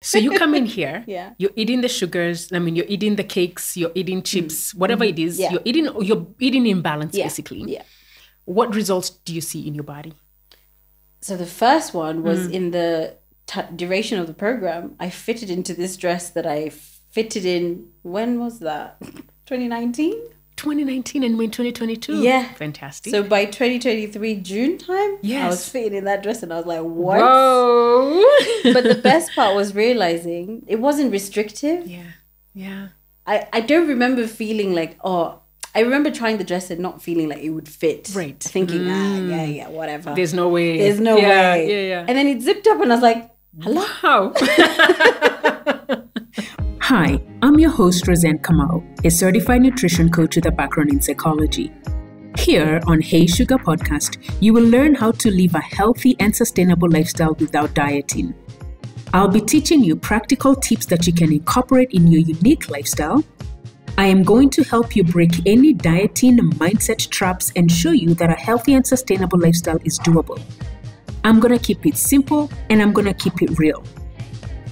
So you come in here, Yeah. you're eating the sugars. I mean, you're eating the cakes, you're eating chips, whatever it is. Yeah. You're eating in balance, basically. Yeah. What results do you see in your body? So the first one was in the duration of the program. I fitted into this dress that I fitted in. When was that? 2019? 2019 and we're in 2022. Yeah. Fantastic. So by 2023 June time, Yes. I was fitting in that dress and I was like, what? Whoa. But the best part was realizing it wasn't restrictive. Yeah. Yeah. I don't remember feeling like, I remember trying the dress and not feeling like it would fit. Right. Thinking, whatever. There's no way. There's no way. Yeah. And then it zipped up and I was like, hello. Wow. Hi, I'm your host, Roseanne Kamau, a certified nutrition coach with a background in psychology. Here on Hey Sugar Podcast, you will learn how to live a healthy and sustainable lifestyle without dieting. I'll be teaching you practical tips that you can incorporate in your unique lifestyle. I am going to help you break any dieting mindset traps and show you that a healthy and sustainable lifestyle is doable. I'm going to keep it simple and I'm going to keep it real.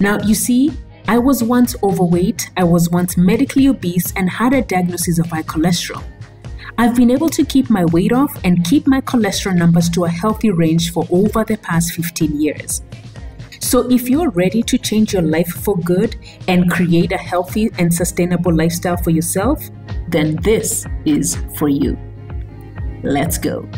Now, you see, I was once overweight, I was once medically obese and had a diagnosis of high cholesterol. I've been able to keep my weight off and keep my cholesterol numbers to a healthy range for over the past 15 years. So if you're ready to change your life for good and create a healthy and sustainable lifestyle for yourself, then this is for you. Let's go.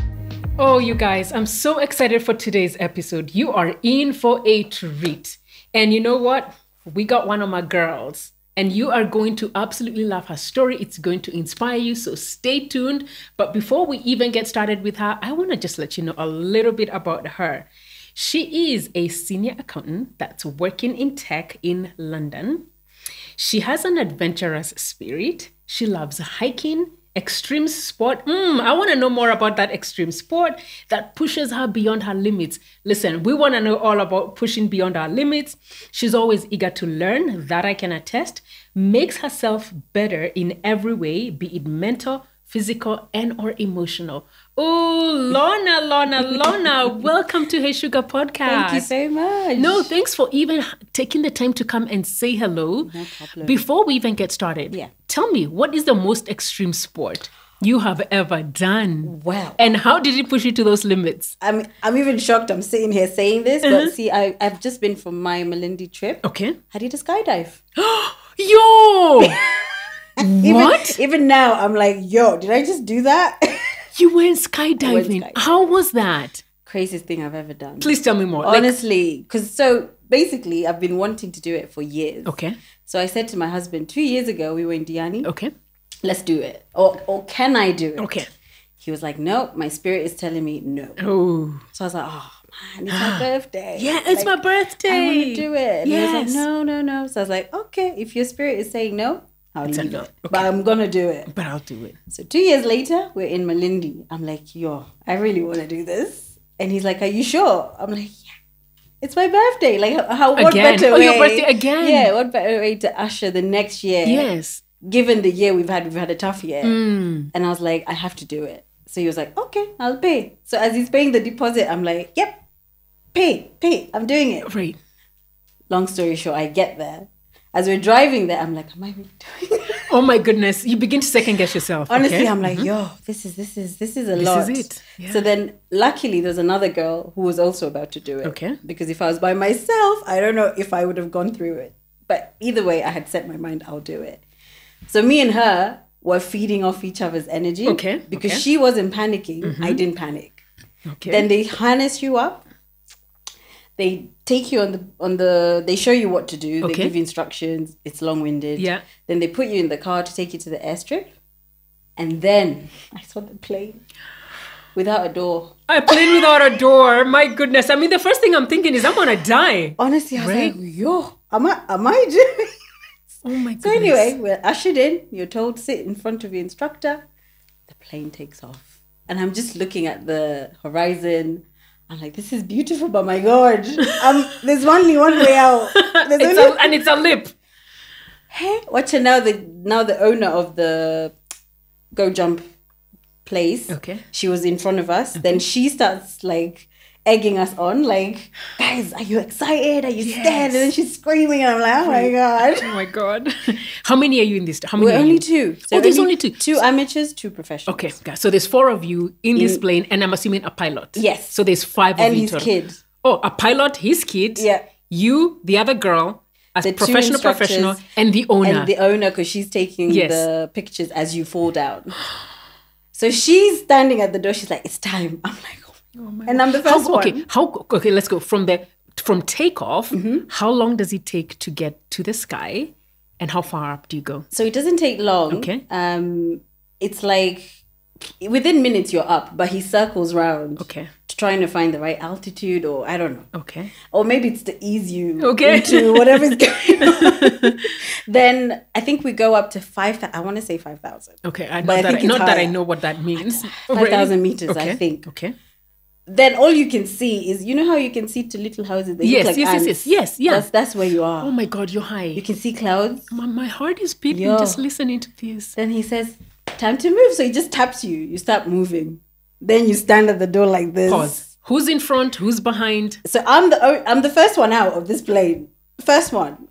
Oh, you guys, I'm so excited for today's episode. You are in for a treat. And you know what? We got one of my girls and you are going to absolutely love her story. It's going to inspire you. So stay tuned. But before we even get started with her, I want to just let you know a little bit about her. She is a senior accountant that's working in tech in London. She has an adventurous spirit. She loves hiking, extreme sport. I want to know more about that extreme sport that pushes her beyond her limits. Listen, we want to know all about pushing beyond our limits. She's always eager to learn, that I can attest, makes herself better in every way, be it mental, physical, and or emotional. Oh, Lorna, welcome to Hey Sugar Podcast. Thank you so much. No, thanks for even taking the time to come and say hello. No problem. Before we even get started, tell me, what is the most extreme sport you have ever done? Wow. And how did it push you to those limits? I'm even shocked I'm sitting here saying this, but see, I've just been from my Malindi trip. Okay. I did a skydive. Yo! What? Even now, I'm like, yo, did I just do that? You went skydiving. How was that? Craziest thing I've ever done. Please tell me more. Honestly, because so basically, I've been wanting to do it for years. Okay. So I said to my husband, 2 years ago, we were in Diani. Okay. Let's do it. Or can I do it? Okay. He was like, no, my spirit is telling me no. Oh. So I was like, oh, man, it's my birthday. Yeah, it's my birthday. I want to do it. And yes. he was like, no. So I was like, okay, if your spirit is saying no, I'll leave it. Okay. But I'm going to do it. But I'll do it. So 2 years later, we're in Malindi. I'm like, yo, I really want to do this. And he's like, are you sure? I'm like, yeah. It's my birthday. Like, what better way? Your birthday again. Yeah, what better way to usher the next year? Yes. Given the year we've had a tough year. And I was like, I have to do it. So he was like, okay, I'll pay. So as he's paying the deposit, I'm like, yep, pay. I'm doing it. Right. Long Story short, I get there. As we're driving there, I'm like, am I really doing it? Oh my goodness. You begin to second guess yourself. Honestly, okay? I'm like, yo, this is a lot. This is it. Yeah. So then luckily there's another girl who was also about to do it. Okay. Because if I was by myself, I don't know if I would have gone through it. But either way, I had set my mind, I'll do it. So me and her were feeding off each other's energy. Okay. Because she wasn't panicking. I didn't panic. Okay. Then they harness you up. They take you on the they show you what to do. They give you instructions. It's long-winded. Yeah. Then they put you in the car to take you to the airstrip. And then I saw the plane without a door. A plane without a door. My goodness. I mean, the first thing I'm thinking is I'm going to die. Honestly, I was like, yo, am I doing it? Oh my goodness. So anyway, we're ushered in. You're told to sit in front of your instructor. The plane takes off. And I'm just looking at the horizon. I'm like, this is beautiful, but my God, there's only one way out. And it's a lip. Hey, watch it now. The owner of the Go Jump place. Okay. She was in front of us. Then she starts like egging us on, like, guys, are you excited? Are you scared? And then she's screaming, and I'm like, oh my God. Oh my God. How many are you in this? How many We're are only you? two. So There's only two. 2 amateurs, 2 professionals. Okay, guys. So there's 4 of you in this plane, and I'm assuming a pilot. Yes. So there's 5 of And you his total. kid. Oh, a pilot, his kid. Yeah. You, the other girl, a The 2 professional, instructors and the owner. And the owner, because she's taking Yes. the pictures as you fall down. So she's standing at the door. She's like, it's time. I'm like, oh my God. And I'm the first one. Okay, let's go from takeoff. How long does it take to get to the sky, and how far up do you go? So it doesn't take long. Okay. It's like within minutes you're up, but he circles round. Okay. Trying to find the right altitude, or I don't know. Okay. Or maybe it's to ease you Okay. into whatever's going on. Then I think we go up to 5,000. I want to say 5,000. Okay. But I think it's Not that I higher. know what that means. 5,000 meters, Okay. I think. Okay. Then all you can see is, you know how you can see 2 little houses? They look like ants? Yes, yeah. That's where you are. Oh my God, you're high. You can see clouds. My heart is beating Yo. just listening to this. Then he says, time to move. So he just taps you. You start moving. Then you stand at the door like this. Pause. Who's in front? Who's behind? So I'm the first one out of this plane. First one.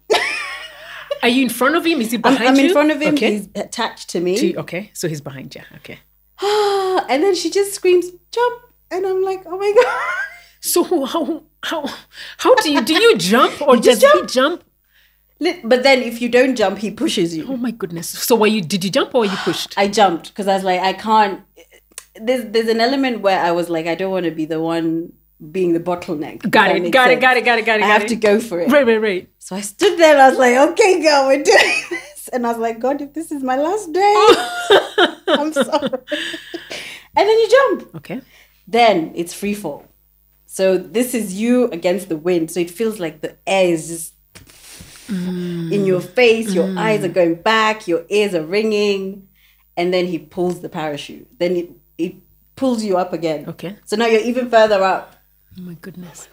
Are you in front of him? Is he behind you? I'm in front of him. Okay. He's attached to me. Okay, so he's behind you. Okay. And then she just screams, jump. And I'm like, oh my God. So how do you jump, or does he jump? But then if you don't jump, he pushes you. Oh my goodness. So did you jump or were you pushed? I jumped because I was like, I can't. There's an element where I was like, I don't want to be the one being the bottleneck. Got it. I have to go for it. Right. So I stood there and I was like, okay, girl, we're doing this. And I was like, God, if this is my last day, I'm sorry. And then you jump. Okay. Then it's free fall. So this is you against the wind. So it feels like the air is just in your face. Your eyes are going back. Your ears are ringing. And then he pulls the parachute. Then it pulls you up again. Okay. So now you're even further up. Oh my goodness.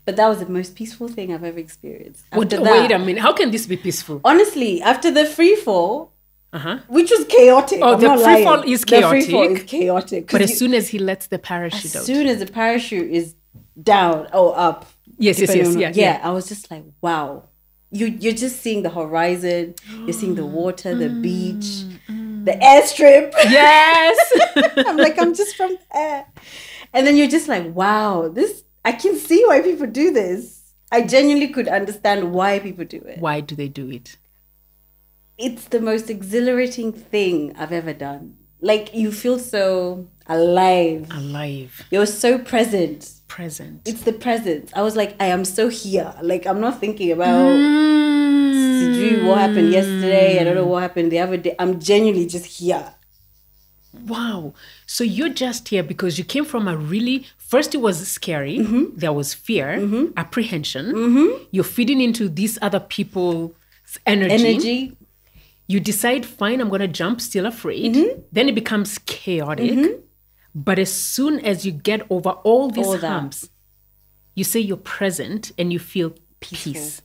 But that was the most peaceful thing I've ever experienced. Wait a minute. How can this be peaceful? Honestly, after the free fall, Uh-huh. which was chaotic. Oh, I'm the not free lying. fall is chaotic. The free fall is chaotic. But as soon as he lets the parachute out. As soon as the parachute is down or up. Yes. Yeah, I was just like, wow. You're just seeing the horizon. You're seeing the water, the beach, the airstrip. Yes. I'm like, I'm just from there. And then you're just like, wow, I can see why people do this. I genuinely could understand why people do it. Why do they do it? It's the most exhilarating thing I've ever done. Like, you feel so alive. You're so present. It's the presence. I was like, I am so here. Like, I'm not thinking about what happened yesterday. I don't know what happened the other day. I'm genuinely just here. Wow. So you're just here because you came from first it was scary. There was fear, apprehension. You're feeding into these other people's energy. You decide, fine, I'm going to jump, still afraid. Then it becomes chaotic. But as soon as you get over all these humps, you say you're present and you feel peace.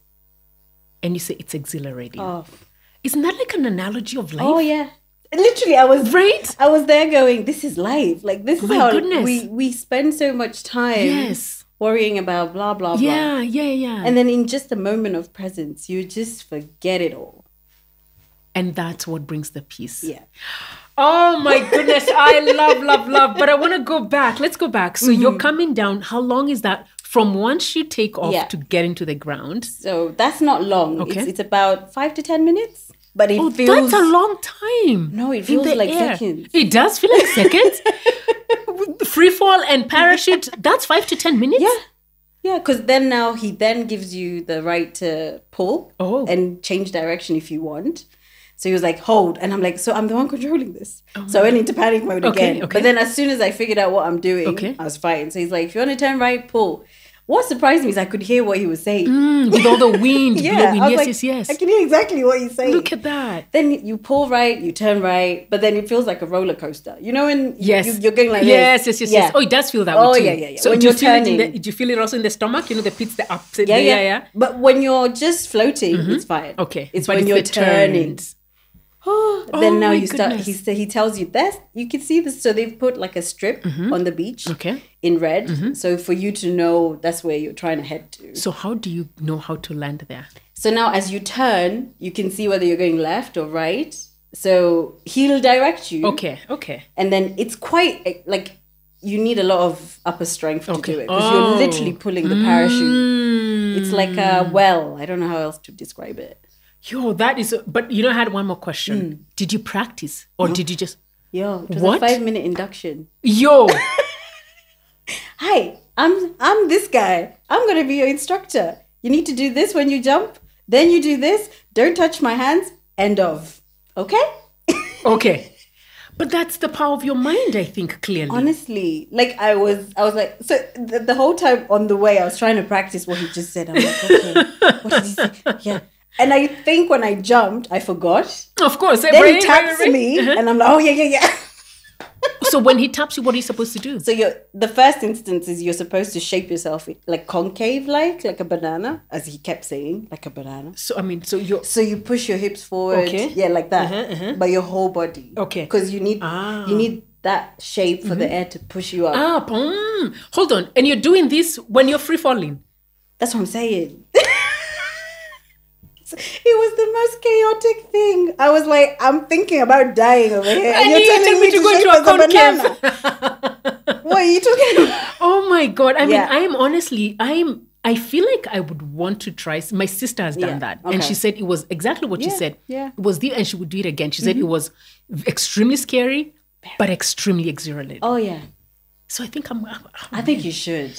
And you say it's exhilarating. Oh. Isn't that like an analogy of life? Oh, yeah. Literally, I was there going, this is life. Like, this is how we spend so much time worrying about blah, blah, blah. Yeah. And then in just a moment of presence, you just forget it all. And that's what brings the peace. Yeah. Oh my goodness. I love. But I want to go back. Let's go back. So you're coming down. How long is that from once you take off to getting to the ground? So that's not long. Okay. It's about 5 to 10 minutes. But it that's feels... a long time. No, it feels like seconds. It does feel like seconds? Free fall and parachute, that's 5 to 10 minutes? Yeah, because he gives you the right to pull and change direction if you want. So he was like, hold. And I'm like, so I'm the one controlling this. So I went into panic mode again. Okay. But then as soon as I figured out what I'm doing, I was fine. So he's like, if you want to turn right, pull. What surprised me is I could hear what he was saying. With all the wind blowing. Yes. I can hear exactly what he's saying. Look at that. Then you pull right, you turn right, but then it feels like a roller coaster. You know when you're going like this? Yes. Oh, it does feel that way too. Yeah. So do you feel it also in the stomach? You know, the pits, the ups and yeah. But when you're just floating, it's fine. Okay. It's when you're turning. Then now my you start. goodness. He tells you this. You can see this. So they've put like a strip on the beach, in red. So for you to know that's where you're trying to head to. So how do you know how to land there? So now as you turn, you can see whether you're going left or right. So he'll direct you. Okay. And then it's quite like you need a lot of upper strength to do it because you're literally pulling the parachute. It's like a well. I don't know how else to describe it. Yo, that is... But I had one more question. Did you practice or did you just... Yo, it was What? a 5-minute induction. Yo! Hi, I'm this guy. I'm going to be your instructor. You need to do this when you jump. Then you do this. Don't touch my hands. End of. Okay? Okay. But that's the power of your mind, I think, clearly. Honestly, like I was like, so the whole time on the way, I was trying to practice what he just said. I'm like, okay, what did he say? Yeah. And I think when I jumped, I forgot. Of course. Then he taps me and I'm like, oh, yeah. So when he taps you, what are you supposed to do? So the first instance is you're supposed to shape yourself like concave, like a banana, as he kept saying, like a banana. So, you're... So you push your hips forward, Okay. yeah, like that, but your whole body, Okay. because you need that shape for the air to push you up. Hold on. And you're doing this when you're free falling? That's what I'm saying. It was the most chaotic thing. I was like, I'm thinking about dying over here, and you're telling me to go to a concave. What are you talking about? Oh my God. I mean, I feel like I would want to try. My sister has done that. Okay. And she said it was exactly what you said. Yeah. It was and she would do it again. She said it was extremely scary, but extremely exhilarating. Oh yeah. So I think I think you should.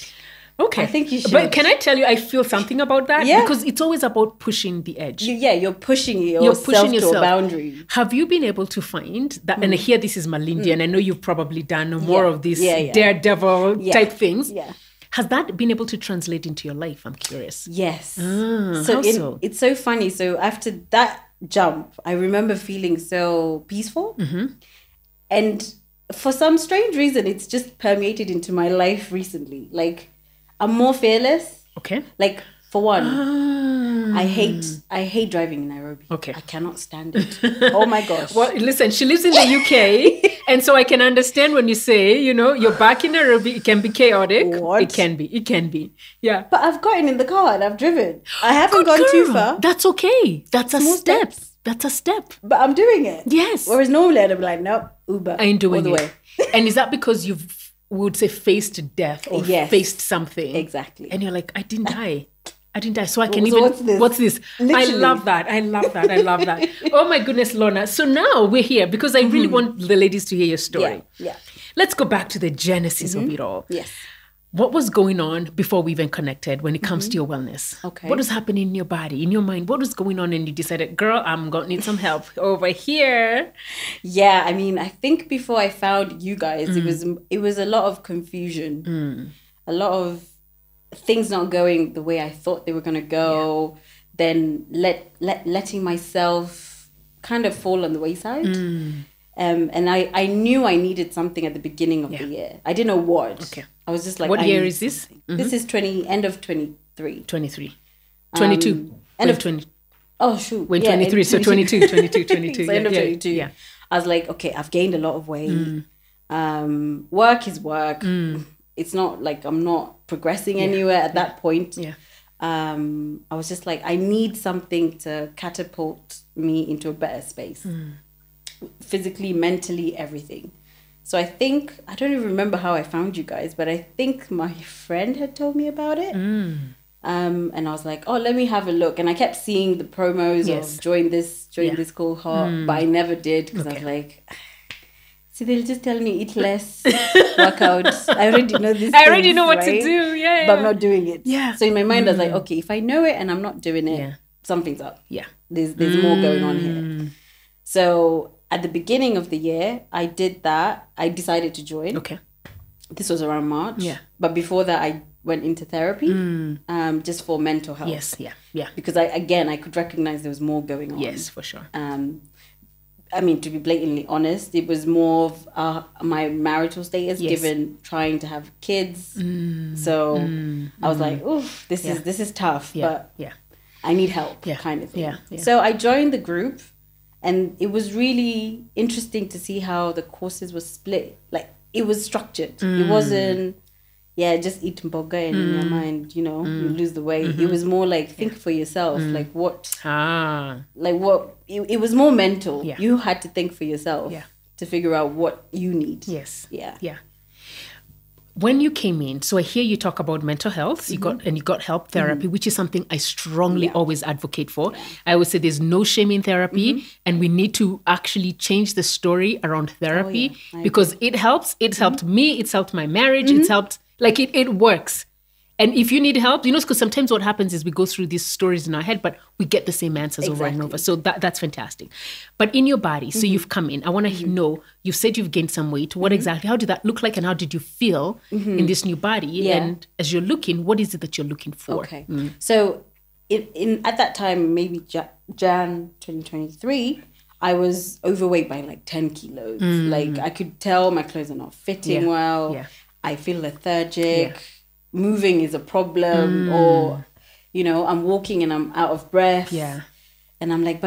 Okay. I think you should. But can I tell you, I feel something about that? Yeah. Because it's always about pushing the edge. You're pushing yourself to a boundary. Have you been able to find that? And here, this is Malindi, and I know you've probably done more of these daredevil type things. Yeah. Has that been able to translate into your life? I'm curious. Yes. So it's so funny. So after that jump, I remember feeling so peaceful. And for some strange reason, it's just permeated into my life recently. Like, I'm more fearless. Okay. Like, for one, I hate driving in Nairobi. Okay. I cannot stand it. Oh my gosh. Well, listen, she lives in the UK, and so I can understand when you say, you're back in Nairobi, it can be chaotic. What? It can be. Yeah. But I've gotten in the car and I've driven. I haven't gone Girl, too far. That's okay. That's a Small step. steps. That's a step. But I'm doing it. Yes. Whereas normally I'd be like, no, Uber. I ain't doing all the it. way. And is that because would say faced death or faced something? Exactly. And you're like, I didn't die. So I can So even... what's this? I Literally. love that. Oh my goodness, Lorna. So now we're here because I really want the ladies to hear your story. Yeah. Let's go back to the genesis of it all. Yes. What was going on before we even connected when it comes to your wellness? Okay. What was happening in your body, in your mind? What was going on and you decided, girl, I'm going to need some help over here? Yeah, I mean, I think before I found you guys, it was a lot of confusion. A lot of things not going the way I thought they were going to go. Then letting myself kind of fall on the wayside. And I knew I needed something at the beginning of the year. I didn't know what. Okay. I was just like, what year is this? This is end of 23. 23. 22. End of 20. Oh, shoot. When 23, so 22. So end of 22. Yeah. I was like, okay, I've gained a lot of weight. Work is work. It's not like I'm not progressing anywhere at that point. Yeah. I was just like, I need something to catapult me into a better space. Physically, mentally, everything. So I don't even remember how I found you guys, but I think my friend had told me about it. And I was like, oh, let me have a look. And I kept seeing the promos of join this cohort, but I never did because I was like, see, they'll just tell me eat less, work out. I already know this. I already know what to do. Yeah. But I'm not doing it. Yeah. So in my mind, I was like, okay, if I know it and I'm not doing it, something's up. Yeah. There's more going on here. So at the beginning of the year, I did that. I decided to join. Okay. This was around March. Yeah. But before that, I went into therapy just for mental health. Yes. Yeah. Because I could recognize there was more going on. Yes, for sure. I mean, to be blatantly honest, it was more of my marital status given trying to have kids. So I was like, oof, this is tough, but I need help kind of thing. Yeah. So I joined the group And it was really interesting to see how the courses were split. Like, it was structured. It wasn't, just eat mboga and in your mind, you lose the weight. It was more like, think for yourself. Like, it was more mental. Yeah. You had to think for yourself to figure out what you need. Yes. Yeah. Yeah. When you came in, so I hear you talk about mental health, you got help therapy, which is something I strongly always advocate for. Yeah. I always say there's no shame in therapy, and we need to actually change the story around therapy because it helps. It's helped me. It's helped my marriage. It's helped, like it works. And if you need help, because sometimes what happens is we go through these stories in our head, but we get the same answers over and over. So that's fantastic. But in your body, so you've come in, I want to know, you've said you've gained some weight. What exactly, how did that look like and how did you feel in this new body? Yeah. And as you're looking, what is it that you're looking for? Okay. So at that time, maybe Jan 2023, I was overweight by like 10 kilos. Like I could tell my clothes are not fitting well. Yeah. I feel lethargic. Yeah. Moving is a problem, or I'm walking and I'm out of breath, and I'm like,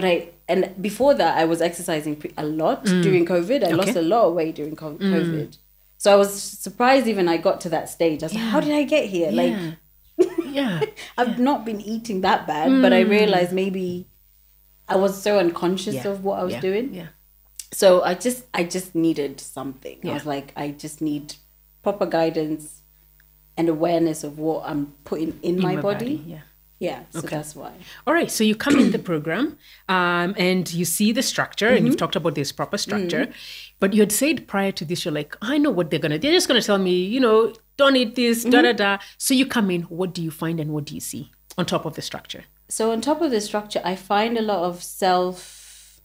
and before that I was exercising a lot during COVID. I lost a lot of weight during COVID, so I was surprised even I got to that stage. I was like, how did I get here? I've not been eating that bad, but I realized maybe I was so unconscious of what I was doing. So I just needed something. I was like, I just need proper guidance and awareness of what I'm putting in my body. So that's why. All right, so you come in the program and you see the structure, and you've talked about this proper structure, but you had said prior to this, you're like, I know what they're just going to tell me, don't eat this, da-da-da. So you come in, what do you find and what do you see on top of the structure? So on top of the structure, I find a lot of self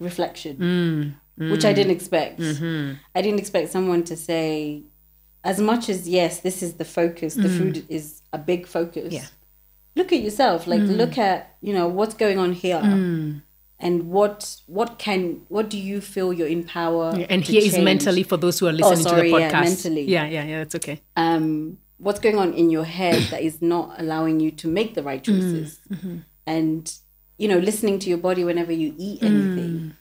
reflection, which I didn't expect. I didn't expect someone to say, as much as, yes, this is the focus, the food is a big focus. Yeah. Look at yourself, like look at, what's going on here. And what do you feel you're in power and here is mentally for those who are listening to the podcast. Mentally. Yeah, that's okay. What's going on in your head that is not allowing you to make the right choices. And, listening to your body whenever you eat anything.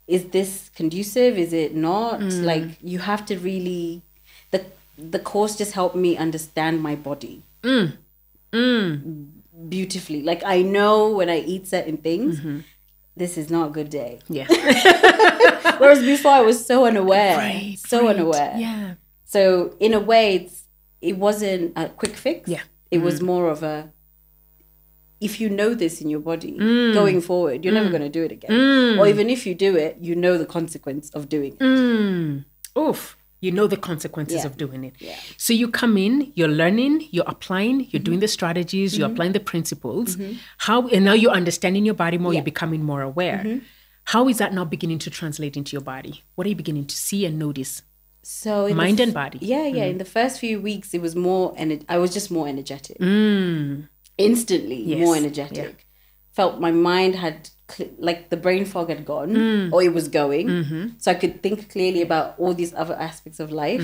Is this conducive? Is it not? Like, you have to really... The course just helped me understand my body beautifully. Like, I know when I eat certain things, this is not a good day. Yeah. Whereas before I was so unaware. Unaware. Yeah. So in a way, it wasn't a quick fix. Yeah. It was more of a, if you know this in your body, going forward, you're never going to do it again. Or even if you do it, you know the consequence of doing it. Oof. You know the consequences of doing it. Yeah. So you come in, you're learning, you're applying, you're doing the strategies, you're applying the principles. And now you're understanding your body more, you're becoming more aware. How is that now beginning to translate into your body? What are you beginning to see and notice? So mind and body. Yeah. In the first few weeks, it was more, I was just more energetic. Instantly more energetic. Yeah. Felt my mind had, like the brain fog had gone, or it was going. So I could think clearly about all these other aspects of life,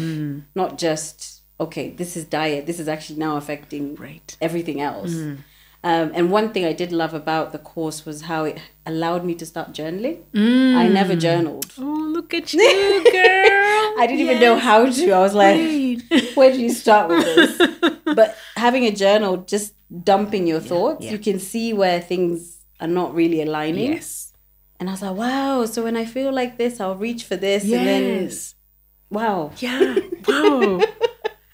not just, okay, this is diet. This is actually now affecting everything else. And one thing I did love about the course was how it allowed me to start journaling. I never journaled. Oh, look at you, girl. I didn't even know how to. I was like, where do you start with this? But having a journal, just dumping your thoughts, you can see where things are not really aligning. Yes. And I was like, wow. So when I feel like this, I'll reach for this. Yes. And then, wow. Yeah. Wow.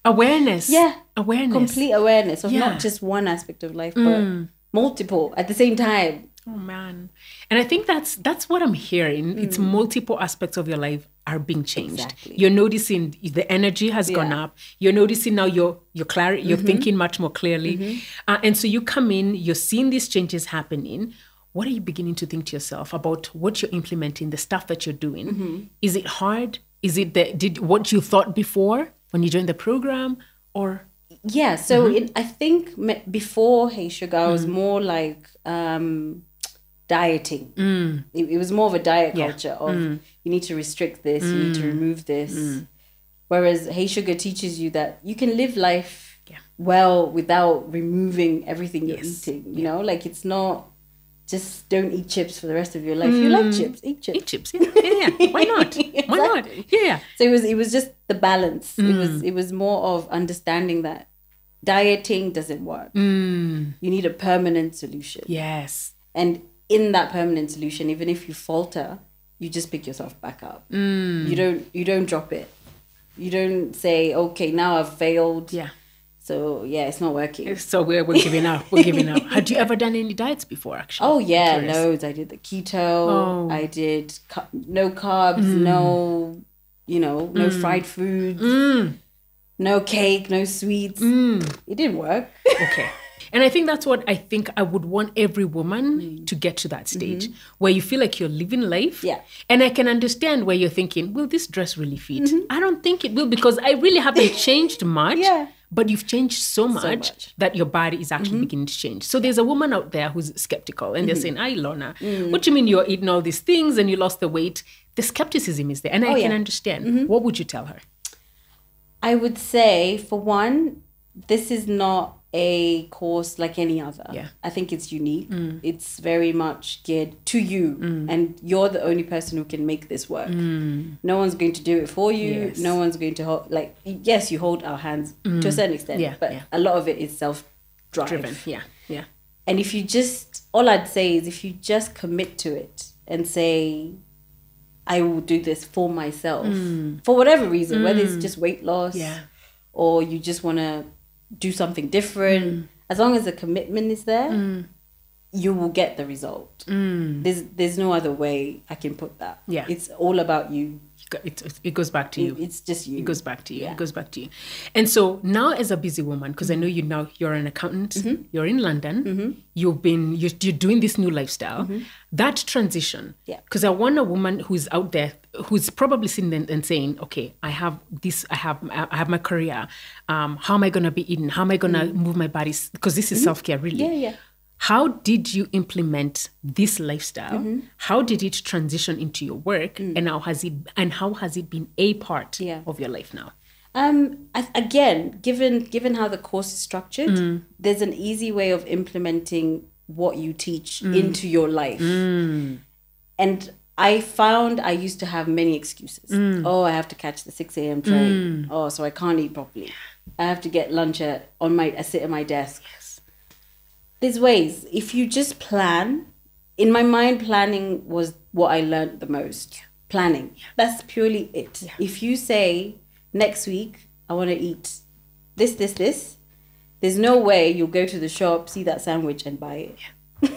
Awareness. Yeah. Awareness. Complete awareness of not just one aspect of life, but multiple at the same time. Oh, man. And I think that's what I'm hearing. It's multiple aspects of your life are being changed. Exactly. You're noticing the energy has gone up. You're noticing now you're thinking much more clearly. And so you come in, you're seeing these changes happening. What are you beginning to think to yourself about what you're implementing, the stuff that you're doing? Is it hard? Is it what you thought before when you joined the program? Or yeah, so I think before Hey Sugar, I was more like dieting. It was more of a diet culture of you need to restrict this, you need to remove this. Whereas Hey Sugar teaches you that you can live life well without removing everything you're eating. You know, like it's not just don't eat chips for the rest of your life. You like chips, eat chips. Eat chips, yeah. Why not? Why not? Yeah. So it was just the balance. It was more of understanding that dieting doesn't work. You need a permanent solution. Yes. And in that permanent solution, even if you falter, you just pick yourself back up. You don't drop it. You don't say, okay, now I've failed. Yeah. So yeah, it's not working. So we're giving up. We're giving up. Had you ever done any diets before, actually? Oh yeah, loads. I did the keto. I did no carbs, no, no fried foods, no cake, no sweets. It didn't work. Okay. And I think that's what I think I would want every woman to get to that stage where you feel like you're living life. Yeah. And I can understand where you're thinking, will this dress really fit? I don't think it will, because I really haven't changed much. Yeah. But you've changed so much that your body is actually beginning to change. So there's a woman out there who's skeptical and they're saying, "Hi, Lorna, what do you mean you're eating all these things and you lost the weight?" The skepticism is there. And I can understand. What would you tell her? I would say, for one, this is not a course like any other. Yeah. I think it's unique. It's very much geared to you, and you're the only person who can make this work. No one's going to do it for you. Yes. No one's going to hold, yes, you hold our hands to a certain extent, but a lot of it is self-driven. Yeah. And if you just, all I'd say is if you just commit to it and say, I will do this for myself, for whatever reason, whether it's just weight loss or you just want to do something different, as long as the commitment is there, you will get the result. There's no other way I can put that. Yeah. It's all about you. It goes back to you. It's just you. It goes back to you. Yeah. It goes back to you. And so now, as a busy woman, because I know you're an accountant, you're in London, you're doing this new lifestyle, that transition. Yeah. Because I want a woman who's out there who's probably sitting there and saying, okay, I have this, I have my career. How am I going to be eating? How am I going to move my body? Because this is self-care, really. Yeah. How did you implement this lifestyle? How did it transition into your work? And how has it been a part of your life now? Again, given how the course is structured, there's an easy way of implementing what you teach into your life. And I found I used to have many excuses. Oh, I have to catch the 6 a.m. train. Oh, so I can't eat properly. I have to get lunch I sit at my desk. There's ways. If you just plan, in my mind, planning was what I learned the most. Planning. That's purely it. Yeah. If you say, next week, I want to eat this, there's no way you'll go to the shop, see that sandwich and buy it. Yeah.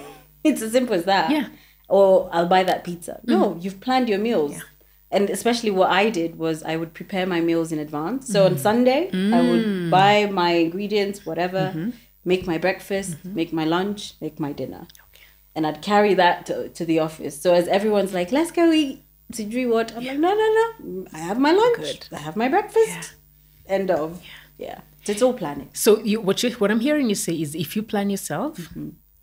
It's as simple as that. Yeah. Or I'll buy that pizza. No, you've planned your meals. Yeah. And especially what I did was I would prepare my meals in advance. So on Sunday, I would buy my ingredients, whatever, make my breakfast, make my lunch, make my dinner. Okay. And I'd carry that to the office. So as everyone's like, let's go eat. So do you what? I'm like, no. I have my lunch. Good. I have my breakfast. Yeah. End of. Yeah. So it's all planning. So what I'm hearing you say is if you plan yourself,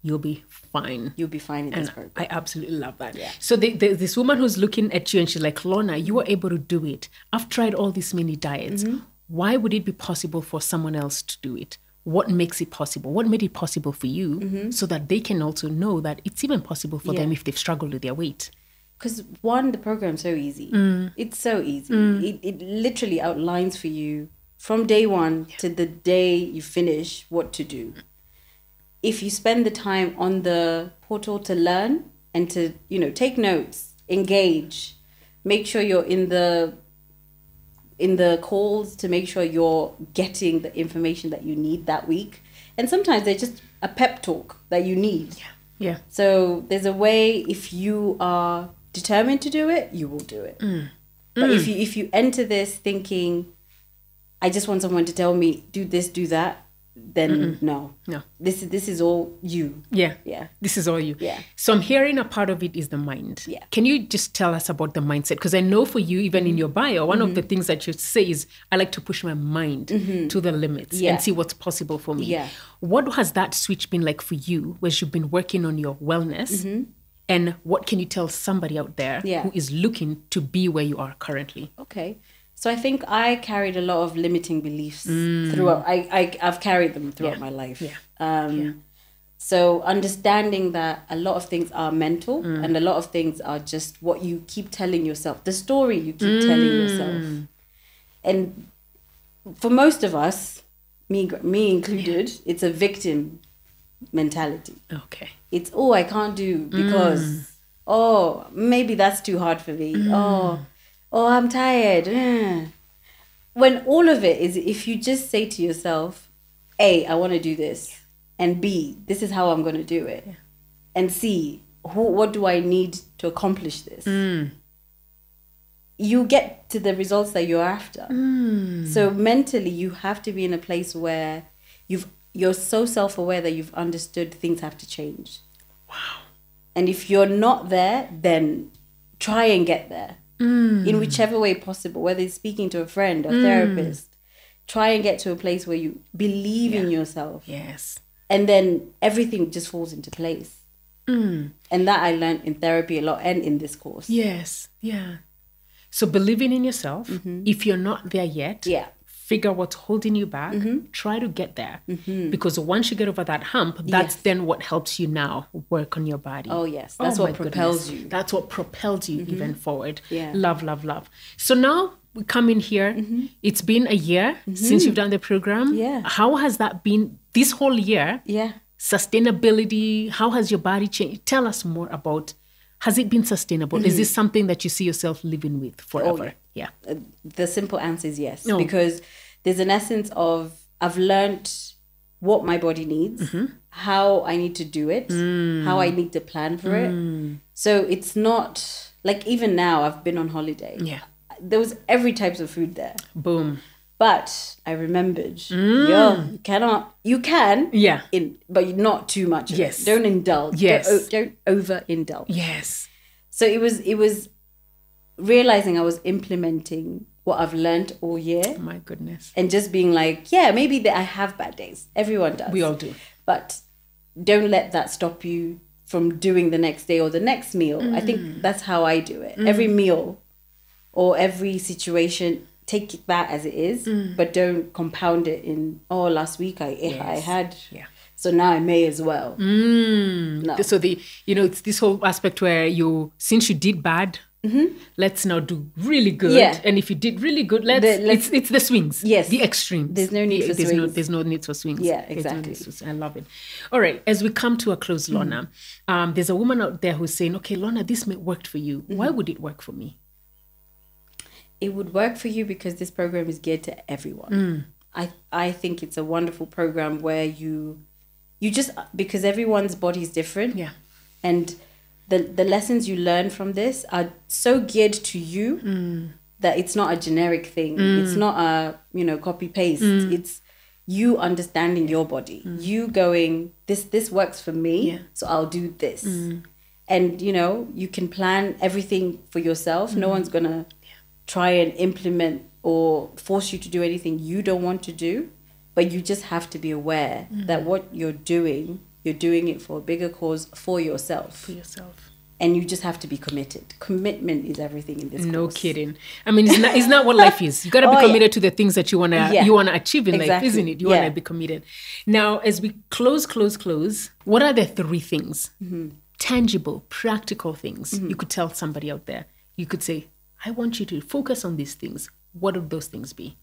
you'll be fine. You'll be fine in this program. I absolutely love that. Yeah. So this woman who's looking at you and she's like, Lorna, you were able to do it. I've tried all these many diets. Why would it be possible for someone else to do it? What makes it possible? What made it possible for you so that they can also know that it's even possible for them if they've struggled with their weight? Because one, the program's so easy. It's so easy. It literally outlines for you from day one to the day you finish what to do. If you spend the time on the portal to learn and to, take notes, engage, make sure you're in the calls to make sure you're getting the information that you need that week. And sometimes they're just a pep talk that you need. Yeah. So there's a way, if you are determined to do it, you will do it. But if you enter this thinking, I just want someone to tell me, do this, do that, then no. This is all you. Yeah. This is all you. Yeah. So I'm hearing a part of it is the mind. Yeah. Can you just tell us about the mindset? Because I know for you, even in your bio, one of the things that you say is, I like to push my mind to the limits and see what's possible for me. Yeah. What has that switch been like for you, where you've been working on your wellness? And what can you tell somebody out there who is looking to be where you are currently? Okay. So I think I carried a lot of limiting beliefs throughout. I've carried them throughout my life. So understanding that a lot of things are mental and a lot of things are just what you keep telling yourself, the story you keep telling yourself. And for most of us, me included, it's a victim mentality. Okay. It's, oh, I can't do because, oh, maybe that's too hard for me. Oh, I'm tired. When all of it is, if you just say to yourself, A, I want to do this. And B, this is how I'm going to do it. Yeah. And C, what do I need to accomplish this? You get to the results that you're after. So mentally, you have to be in a place where you're so self-aware that you've understood things have to change. Wow. And if you're not there, then try and get there. In whichever way possible, whether it's speaking to a friend or therapist. Try and get to a place where you believe in yourself. Yes. And then everything just falls into place. And that I learned in therapy a lot and in this course. Yes. Yeah. So believing in yourself, if you're not there yet, figure what's holding you back, try to get there. Because once you get over that hump, that's then what helps you now work on your body. Oh, yes. That's what propels you. That's what propels you even forward. Yeah. Love, love, love. So now we come in here. It's been a year since you've done the program. Yeah. How has that been this whole year? Yeah. Sustainability, how has your body changed? Tell us more about, has it been sustainable? Is this something that you see yourself living with forever? Oh, yeah. The simple answer is yes. Because there's an essence of, I've learned what my body needs, how I need to do it, how I need to plan for it. So it's not, like even now, I've been on holiday. Yeah. There was every types of food there. Boom. But I remembered, you can, but not too much. Yes. Don't indulge. Yes. Don't over-indulge. Yes. So it was realizing I was implementing what I've learned all year. Oh my goodness. And just being like, maybe I have bad days. Everyone does. We all do. But don't let that stop you from doing the next day or the next meal. I think that's how I do it. Every meal or every situation, take that as it is, but don't compound it in, last week I had, so now I may as well. No. So it's this whole aspect where since you did bad, let's now do really good. Yeah. And if you did really good, it's the swings. Yes. The extremes. There's no need for swings. There's no need for swings. Yeah, exactly. I love it. All right. As we come to a close, Lorna, there's a woman out there who's saying, okay, Lorna, this may work for you. Why would it work for me? It would work for you because this program is geared to everyone. I think it's a wonderful program where you just, because everyone's body is different. Yeah. And the lessons you learn from this are so geared to you that it's not a generic thing. It's not a, copy paste. It's you understanding your body. You going, this works for me, so I'll do this. And, you can plan everything for yourself. No one's going to try and implement or force you to do anything you don't want to do, but you just have to be aware that what you're doing it for a bigger cause for yourself. And you just have to be committed. Commitment is everything in this No course. kidding. I mean, it's not what life is. You got to be committed to the things that you want to achieve in life, isn't it? You want to be committed. Now, as we close, what are the 3 things, tangible, practical things you could tell somebody out there? You could say, I want you to focus on these things. What would those things be?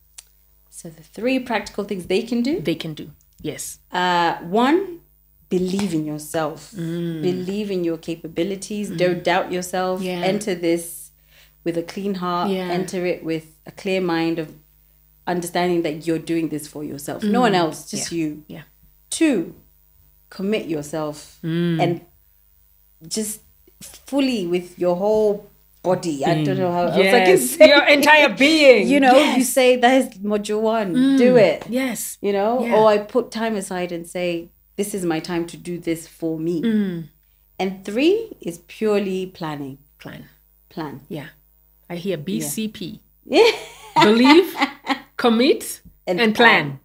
So the 3 practical things they can do? They can do, yes. 1, believe in yourself. Believe in your capabilities. Don't doubt yourself. Enter this with a clean heart. Enter it with a clear mind of understanding that you're doing this for yourself. No one else, just you. 2, commit yourself and just fully with your whole body. I don't know how else I can say. Your entire being. You say that is module 1. Do it. Yes. Or I put time aside and say, this is my time to do this for me. And 3 is purely planning. Plan. Yeah. I hear BCP. Yeah. Believe, commit, and plan.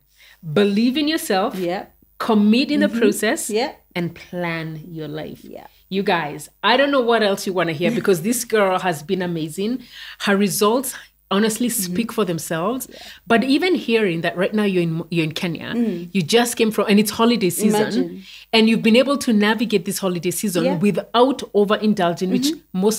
Believe in yourself. Yeah. Commit in the process. Yeah. And plan your life. Yeah. You guys, I don't know what else you want to hear because this girl has been amazing. Her results honestly speak for themselves. But even hearing that right now you're in Kenya, you just came from, and it's holiday season, Imagine. and you've been able to navigate this holiday season without overindulging, which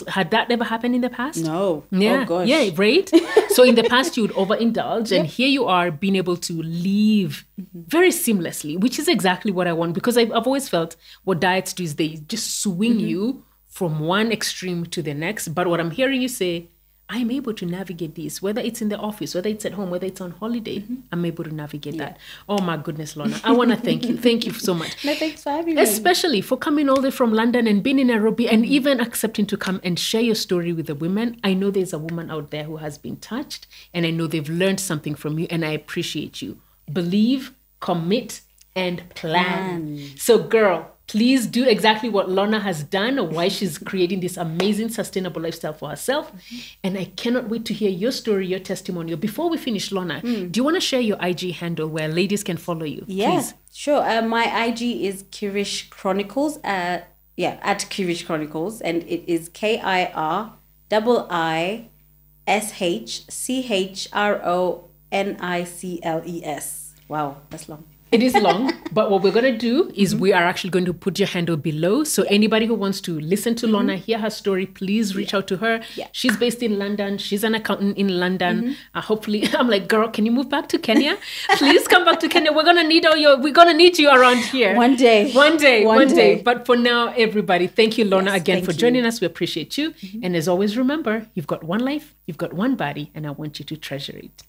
had that ever happened in the past? No. Yeah. Oh, gosh. Yeah, right? So in the past, you would overindulge, and here you are being able to live very seamlessly, which is exactly what I want, because I've always felt what diets do is they just swing you from one extreme to the next. But what I'm hearing you say, I'm able to navigate this, whether it's in the office, whether it's at home, whether it's on holiday, I'm able to navigate that. Oh my goodness, Lorna, I want to thank you. Thank you so much. No, thanks for having me. Especially for coming all the way from London and being in Nairobi and even accepting to come and share your story with the women. I know there's a woman out there who has been touched, and I know they've learned something from you, and I appreciate you. Believe, commit, and plan. So girl, please do exactly what Lorna has done, or why she's creating this amazing sustainable lifestyle for herself. And I cannot wait to hear your story, your testimonial. Before we finish, Lorna, do you want to share your IG handle where ladies can follow you? Yes, Please. sure. My IG is Kirish Chronicles. At Kirish Chronicles, and it is KIRIISHCHRONICLES. Wow, that's long. It is long, but what we're going to do is we are actually going to put your handle below. So anybody who wants to listen to Lorna, hear her story, please reach out to her. Yeah. She's based in London. She's an accountant in London. Hopefully, I'm like, girl, can you move back to Kenya? Please come back to Kenya. We're going to need you around here. One day. One day. But for now, everybody, thank you, Lorna, again for joining us. We appreciate you. And as always, remember, you've got one life, you've got one body, and I want you to treasure it.